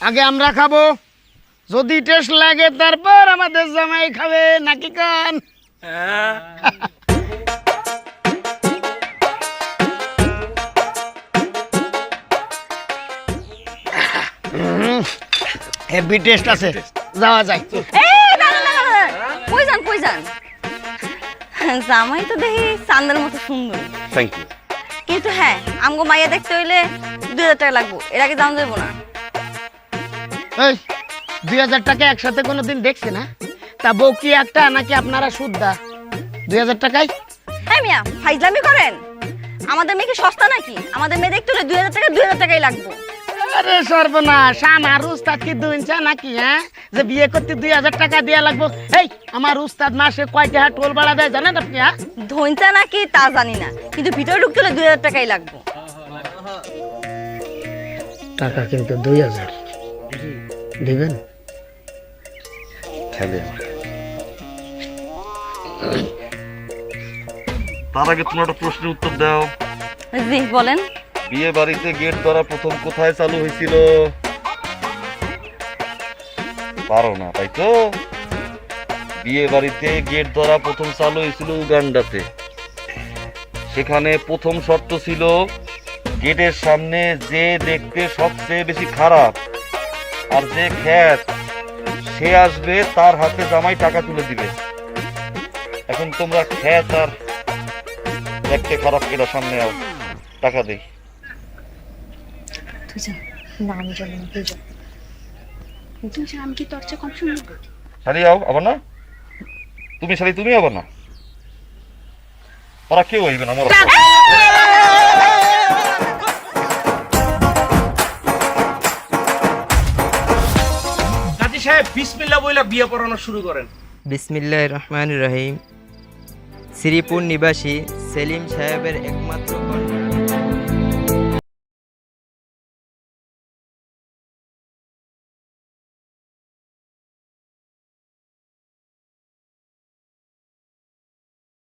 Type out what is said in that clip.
আগে আমরা খাবো, যদি টেস্ট লাগে তারপর আমাদের জামাই খাবে, নাকি কান? হেভি টেস্ট আছে, যাওয়া যায়। কই যান কই যান? জামাই তো দেখি চান্দের মতো সুন্দর, থ্যাংক ইউ। কিন্তু হ্যাঁ আমগো মাইয়া দেখতে হইলে 2000 টাকা লাগবো, এর আগে দাম দেবো না। এই 2000 টাকা একসাথে কোনোদিন দেখছে না? তা বউ কি একটা নাকি আপনারা শুদ্ধা? 2000 টাকায় হ্যাঁ মিয়া ফাইজলামি করেন? আমাদের মেয়ে কি সস্তা নাকি? আমাদের মেয়ে দেখতে হলে 2000 টাকাই লাগবো। আরে সর্বনাশ, আমার উস্তাদ কি দুইঞ্চা নাকি? হ্যাঁ, যে বিয়ে করতে 2000 টাকা দেয়া লাগবো? এই আমার উস্তাদ মাসে কয় টাকা টোল ভাড়া দেয় জানেন আপনি? হ্যাঁ, ধৈঞ্চা নাকি তা জানি না, কিন্তু ভিতরে ঢুকতে হলে 2000 টাকাই লাগবো। টাকা কিন্তু 2000 দিবেন? তার আগে তোমরা একটা প্রশ্নের উত্তর দাও। জি বলেন। বিয়ে বাড়িতে গেট ধরা প্রথম কোথায় চালু হয়েছিল? পারো না তাই তো? বিয়ে বাড়িতে গেট ধরা প্রথম চালু হয়েছিল উগান্ডাতে। সেখানে প্রথম শর্ত ছিল গেটের সামনে যে দেখতে সবচেয়ে বেশি খারাপ আর যে খ্যাত সে আসবে, তার হাতে জামাই টাকা তুলে দিবে। এখন তোমরা খ্যাত আর দেখতে খারাপ কেটা সামনে আও, টাকা দেই। শালি আও, আবার না তুমি, শালি তুমি আবার না, ওরা কেউ হইবে না। আমার কাজী সাহেব বিসমিল্লাহ বইলা বিয়ে পড়ানো শুরু করেন। বিসমিল্লাহির রহমানির রহিম। শ্রীপুর নিবাসী সেলিম সাহেবের একমাত্র কন্যা